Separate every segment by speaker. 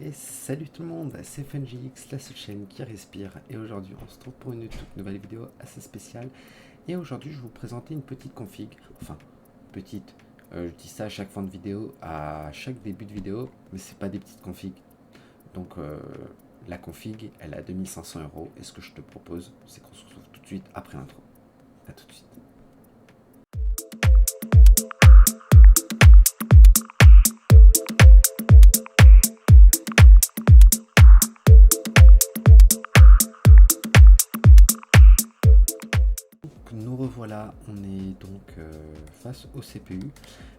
Speaker 1: Et salut tout le monde, c'est FunGX, la seule chaîne qui respire. Et aujourd'hui, on se retrouve pour une toute nouvelle vidéo assez spéciale. Et aujourd'hui, je vais vous présenter une petite config. Enfin, petite. Je dis ça à chaque fin de vidéo, à chaque début de vidéo, mais c'est pas des petites configs. Donc, la config, elle est à 2500 €. Et ce que je te propose, c'est qu'on se retrouve tout de suite après l'intro. A tout de suite. Nous revoilà, on est donc face au CPU.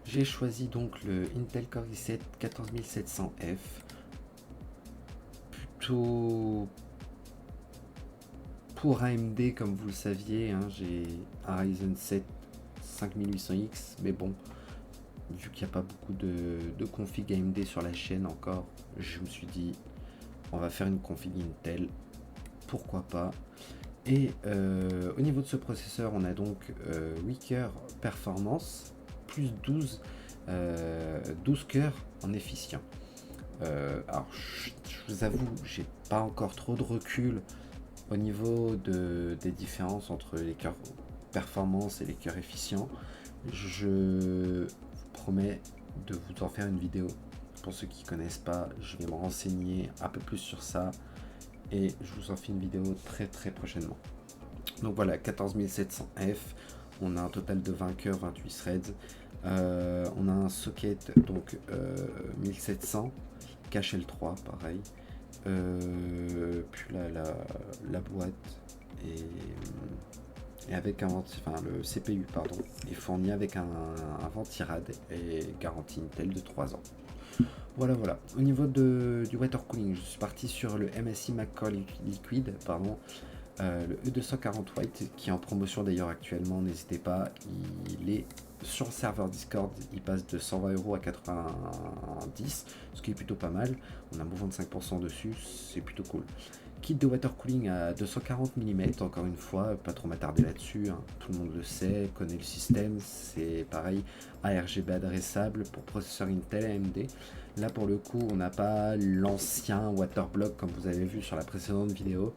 Speaker 1: J'ai choisi donc le Intel Core i7 14700F, plutôt pour AMD comme vous le saviez, hein, j'ai un Ryzen 7 5800X, mais bon, vu qu'il n'y a pas beaucoup de config AMD sur la chaîne encore, je me suis dit on va faire une config Intel, pourquoi pas. Et au niveau de ce processeur, on a donc 8 cœurs performance, plus 12 cœurs en efficient. Alors, je vous avoue, j'ai pas encore trop de recul au niveau des différences entre les cœurs performance et les cœurs efficients. Je vous promets de vous en faire une vidéo. Pour ceux qui ne connaissent pas, je vais me renseigner un peu plus sur ça et je vous en fais une vidéo très très prochainement. Donc voilà, 14700F, on a un total de 20 cœurs, 28 threads, on a un socket donc 1700, cache L3 pareil, puis la boîte et avec le CPU pardon, est fourni avec un ventirad et garantie Intel de 3 ans. Voilà. Au niveau du water cooling, je suis parti sur le MSI McCall Liquid, pardon, le E240 White qui est en promotion d'ailleurs actuellement, n'hésitez pas, il est sur le serveur Discord, il passe de 120 € à 90, ce qui est plutôt pas mal, on a un mouvement de 5% dessus, c'est plutôt cool. Kit de water cooling à 240 mm, encore une fois, pas trop m'attarder là-dessus, hein. Tout le monde le sait, connaît le système, c'est pareil, ARGB adressable pour processeur Intel AMD. Là pour le coup, on n'a pas l'ancien waterblock comme vous avez vu sur la précédente vidéo.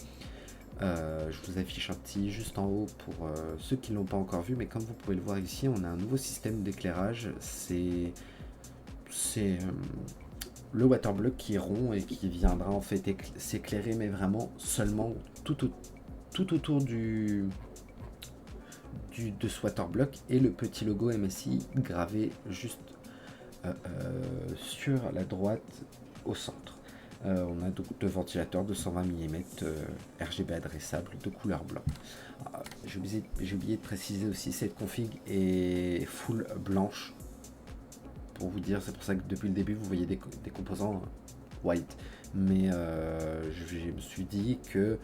Speaker 1: Je vous affiche un petit juste en haut pour ceux qui ne l'ont pas encore vu, mais comme vous pouvez le voir ici, on a un nouveau système d'éclairage. C'est le waterblock qui est rond et qui viendra en fait s'éclairer, mais vraiment seulement tout autour de ce waterblock, et le petit logo MSI gravé juste sur la droite au centre. On a donc deux ventilateurs de 120 mm RGB adressable de couleur blanc. J'ai oublié de préciser aussi, cette config est full blanche. Pour vous dire, c'est pour ça que depuis le début vous voyez des composants white. Mais je me suis dit que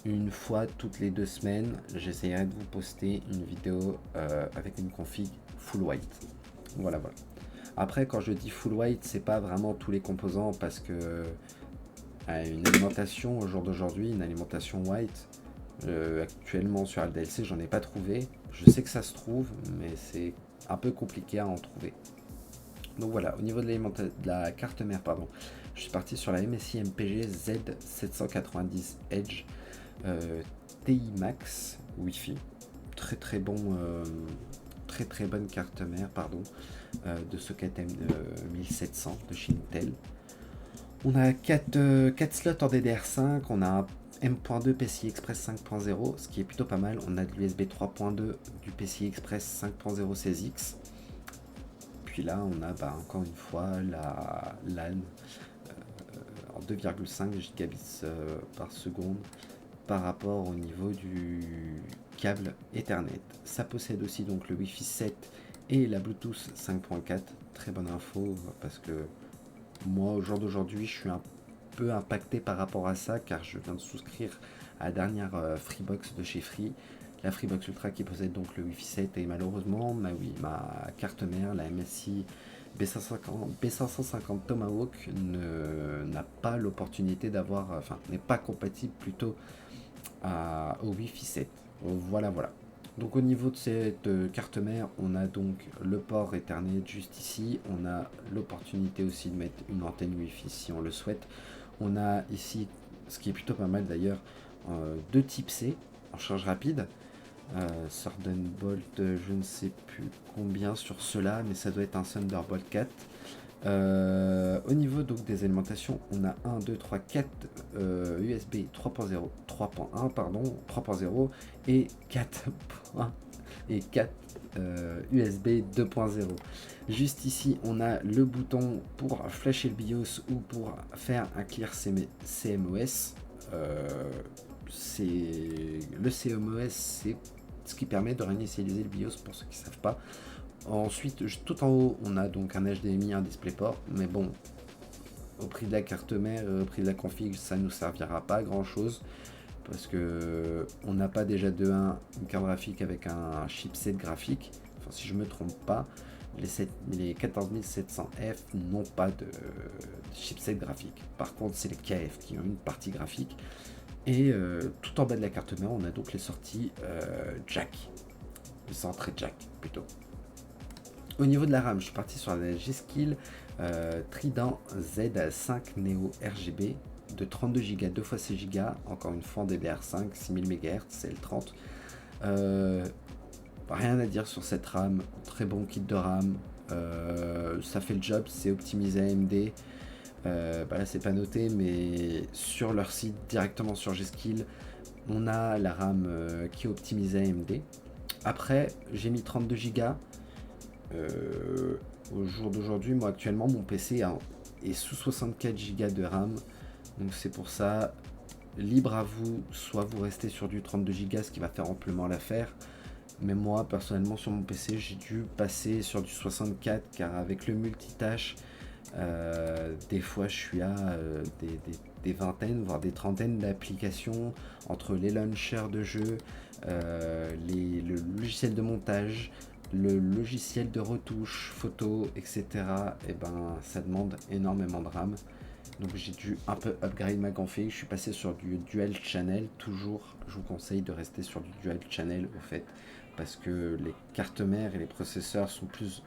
Speaker 1: une fois toutes les 2 semaines, j'essayerai de vous poster une vidéo avec une config full white. Voilà. Après, quand je dis full white, c'est pas vraiment tous les composants parce que une alimentation au jour d'aujourd'hui, une alimentation white, actuellement sur ALDLC, j'en ai pas trouvé. Je sais que ça se trouve, mais c'est un peu compliqué à en trouver. Donc voilà, au niveau de la carte mère, pardon, je suis parti sur la MSI MPG Z790 Edge TI Max Wi-Fi. Très bonne carte mère, pardon, de socket 1700 de chez Intel. On a 4 slots en DDR5, on a un M.2 PCI Express 5.0, ce qui est plutôt pas mal. On a de l'USB 3.2 du PCI Express 5.0 16X. Puis là, on a encore une fois la LAN en 2,5 gigabits par seconde par rapport au niveau du câble Ethernet. Ça possède aussi donc le Wi-Fi 7 et la Bluetooth 5.4. Très bonne info parce que moi, au jour d'aujourd'hui, je suis un peu impacté par rapport à ça car je viens de souscrire à la dernière Freebox de chez Free, la Freebox Ultra qui possède donc le Wi-Fi 7, et malheureusement ma carte mère, la MSI B550 Tomahawk, n'a pas l'opportunité d'avoir, n'est pas compatible plutôt au Wi-Fi 7. Voilà. Donc au niveau de cette carte mère, on a donc le port Ethernet juste ici. On a l'opportunité aussi de mettre une antenne Wi-Fi si on le souhaite. On a ici, ce qui est plutôt pas mal d'ailleurs, deux types C en charge rapide. Thunderbolt, je ne sais plus combien sur cela, mais ça doit être un Thunderbolt 4. Au niveau donc des alimentations, on a 1, 2, 3, 4 USB 3.0, 3.1 pardon, 3.0 et 4 et 4 USB 2.0. Juste ici, on a le bouton pour flasher le BIOS ou pour faire un clear CMOS. Le CMOS, c'est ce qui permet de réinitialiser le BIOS pour ceux qui ne savent pas. Ensuite, tout en haut, on a donc un HDMI, un DisplayPort, mais bon, au prix de la carte mère, au prix de la config, ça nous servira pas à grand chose parce que on n'a pas déjà de 1 une carte graphique avec un chipset graphique. Enfin, si je me trompe pas, les 14700F n'ont pas de chipset graphique. Par contre, c'est les KF qui ont une partie graphique. Et tout en bas de la carte mère, on a donc les sorties jack, les entrées jack plutôt. Au niveau de la RAM, je suis parti sur la G-Skill Trident Z5 Neo RGB de 32 Go, 2 x 6 Go, encore une fois en DDR5, 6000 MHz, c'est le 30. Rien à dire sur cette RAM, très bon kit de RAM, ça fait le job, c'est optimisé AMD. Là c'est pas noté, mais sur leur site directement sur G-Skill, on a la RAM qui est optimisée AMD. Après, j'ai mis 32 Go. Au jour d'aujourd'hui, moi actuellement, mon PC est sous 64 Go de RAM. Donc c'est pour ça, libre à vous, soit vous restez sur du 32 Go, ce qui va faire amplement l'affaire. Mais moi, personnellement, sur mon PC, j'ai dû passer sur du 64, car avec le multitâche, des fois, je suis à des vingtaines, voire des trentaines d'applications entre les launchers de jeux, le logiciel de montage, le logiciel de retouche, photo, etc. Et ben, ça demande énormément de RAM. Donc j'ai dû un peu upgrade ma config. Je suis passé sur du dual channel. Toujours, je vous conseille de rester sur du dual channel au fait, parce que les cartes mères et les processeurs sont plus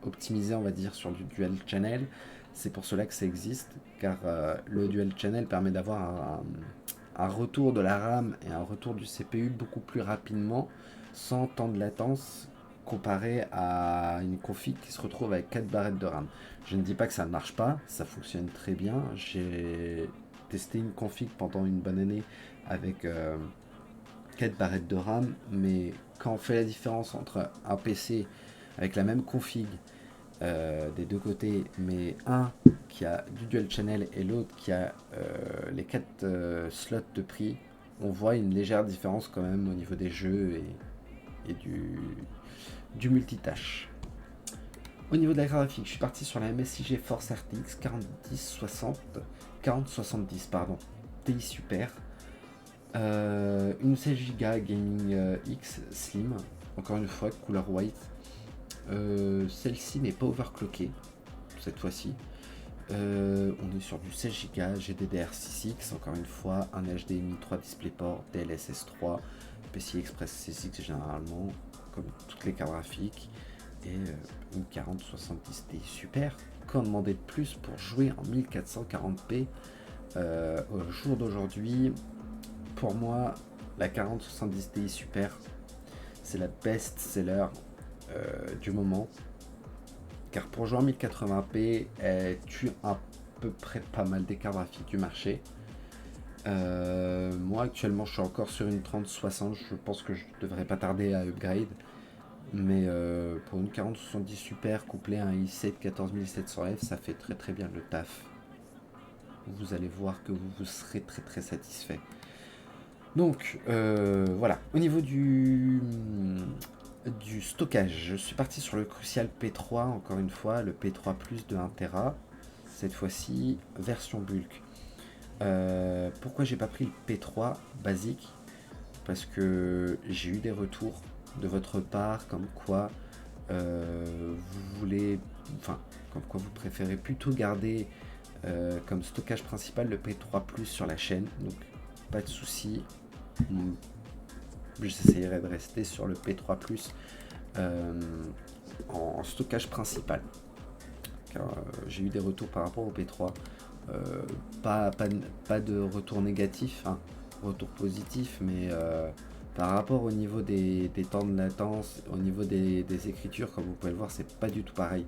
Speaker 1: optimisés, on va dire, sur du dual channel. C'est pour cela que ça existe, car le dual channel permet d'avoir un retour de la RAM et un retour du CPU beaucoup plus rapidement, sans temps de latence, comparé à une config qui se retrouve avec 4 barrettes de RAM. Je ne dis pas que ça ne marche pas, ça fonctionne très bien. J'ai testé une config pendant une bonne année avec 4 barrettes de RAM, mais quand on fait la différence entre un PC avec la même config des deux côtés, mais un qui a du dual channel et l'autre qui a les 4 slots de prix, on voit une légère différence quand même au niveau des jeux et du multitâche. Au niveau de la graphique, je suis parti sur la MSI GeForce RTX 4070 pardon, TI Super. Une 16 Go Gaming X Slim, encore une fois couleur white. Celle-ci n'est pas overclockée cette fois-ci. On est sur du 16 Go GDDR6X, encore une fois, un HDMI 3 DisplayPort, DLSS 3, PCI Express C6 généralement, comme toutes les cartes graphiques, et une 4070 Ti Super. Qu'en demander de plus pour jouer en 1440p au jour d'aujourd'hui? Pour moi, la 4070 Ti Super, c'est la best seller du moment, car pour jouer en 1080p, elle tue à peu près pas mal des cartes graphiques du marché. Moi actuellement je suis encore sur une 3060, je pense que je devrais pas tarder à upgrade, mais pour une 4070 Super couplée à un i7 14700F, ça fait très très bien le taf. Vous allez voir que vous serez très très satisfait. Donc voilà, au niveau du stockage, je suis parti sur le Crucial P3, encore une fois, le P3 Plus de 1 Tera, cette fois-ci version bulk. Pourquoi j'ai pas pris le P3 basique? Parce que j'ai eu des retours de votre part comme quoi vous voulez, enfin, comme quoi vous préférez plutôt garder comme stockage principal le P3 Plus sur la chaîne, donc pas de souci. j'essayerai de rester sur le P3+, en stockage principal. Car j'ai eu des retours par rapport au P3, pas de retour négatif, hein, retour positif, mais par rapport au niveau des temps de latence, au niveau des écritures, comme vous pouvez le voir, c'est pas du tout pareil.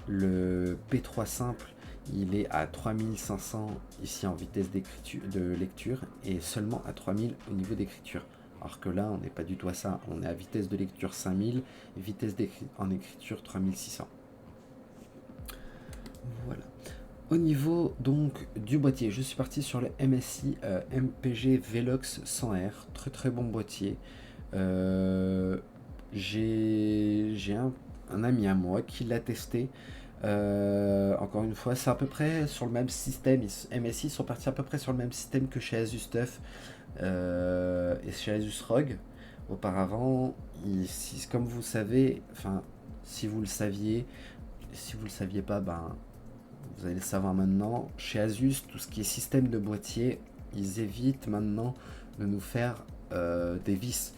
Speaker 1: Le P3 simple, il est à 3500 ici en vitesse de lecture et seulement à 3000 au niveau d'écriture. Alors que là, on n'est pas du tout à ça. On est à vitesse de lecture 5000, vitesse en écriture 3600. Voilà. Au niveau donc du boîtier, je suis parti sur le MSI MPG Velox 100R, très très bon boîtier. J'ai un ami à moi qui l'a testé. Encore une fois, c'est à peu près sur le même système. MSI sont partis à peu près sur le même système que chez Asus TUF et chez Asus ROG. Auparavant, comme vous savez, enfin, si vous le saviez, si vous le saviez pas, ben vous allez le savoir maintenant, chez Asus, tout ce qui est système de boîtier, ils évitent maintenant de nous faire des vis.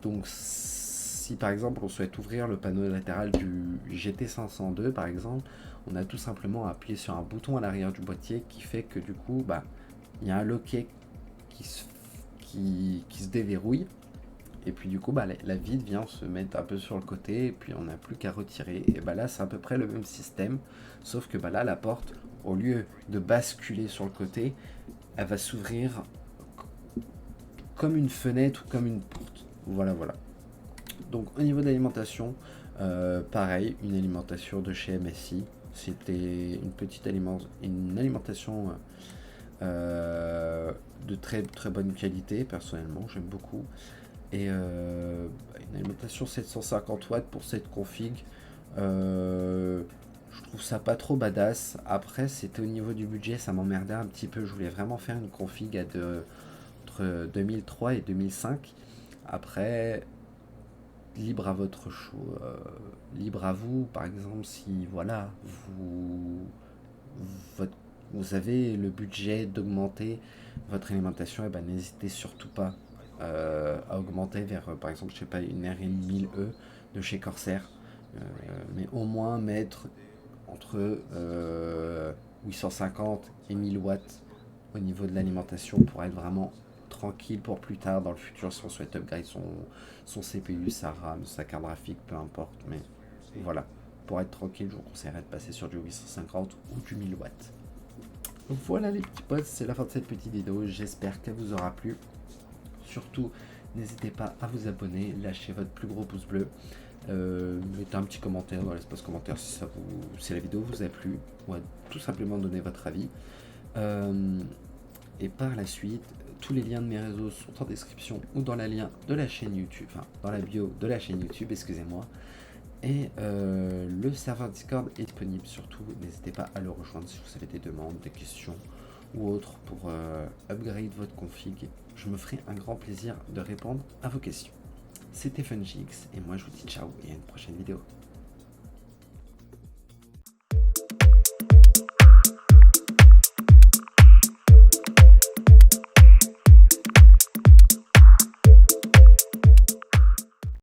Speaker 1: Donc si par exemple on souhaite ouvrir le panneau latéral du GT502 par exemple, on a tout simplement à appuyer sur un bouton à l'arrière du boîtier qui fait que du coup, bah, il y a un loquet qui se déverrouille. Et puis du coup, bah, la vide vient se mettre un peu sur le côté et puis on n'a plus qu'à retirer. Et bah là, c'est à peu près le même système, sauf que bah là, la porte, au lieu de basculer sur le côté, elle va s'ouvrir comme une fenêtre ou comme une porte. Voilà, voilà. Donc au niveau d'alimentation, pareil, une alimentation de chez MSI. C'était une alimentation de très très bonne qualité, personnellement, j'aime beaucoup. Et une alimentation 750 watts pour cette config, je trouve ça pas trop badass. Après, c'était au niveau du budget, ça m'emmerdait un petit peu. Je voulais vraiment faire une config entre 2003 et 2005. Après, libre à votre choix, libre à vous. Par exemple, si voilà, vous avez le budget d'augmenter votre alimentation, et ben n'hésitez surtout pas à augmenter vers par exemple, je sais pas, une RN 1000E de chez Corsair, mais au moins mettre entre 850 et 1000 watts au niveau de l'alimentation pour être vraiment tranquille pour plus tard dans le futur si on souhaite upgrade son CPU, sa RAM, sa carte graphique, peu importe. Mais voilà, pour être tranquille, je vous conseillerais de passer sur du 850 ou du 1000 watts. Voilà les petits potes, c'est la fin de cette petite vidéo, j'espère qu'elle vous aura plu. Surtout, n'hésitez pas à vous abonner, lâchez votre plus gros pouce bleu, mettez un petit commentaire dans l'espace commentaire si la vidéo vous a plu, ou à tout simplement donner votre avis. Et par la suite, tous les liens de mes réseaux sont en description ou dans la lien de la chaîne YouTube, enfin dans la bio de la chaîne YouTube, excusez-moi. Et le serveur Discord est disponible, surtout n'hésitez pas à le rejoindre si vous avez des demandes, des questions ou autres pour upgrade votre config. Je me ferai un grand plaisir de répondre à vos questions. C'était FunGX et moi je vous dis ciao et à une prochaine vidéo.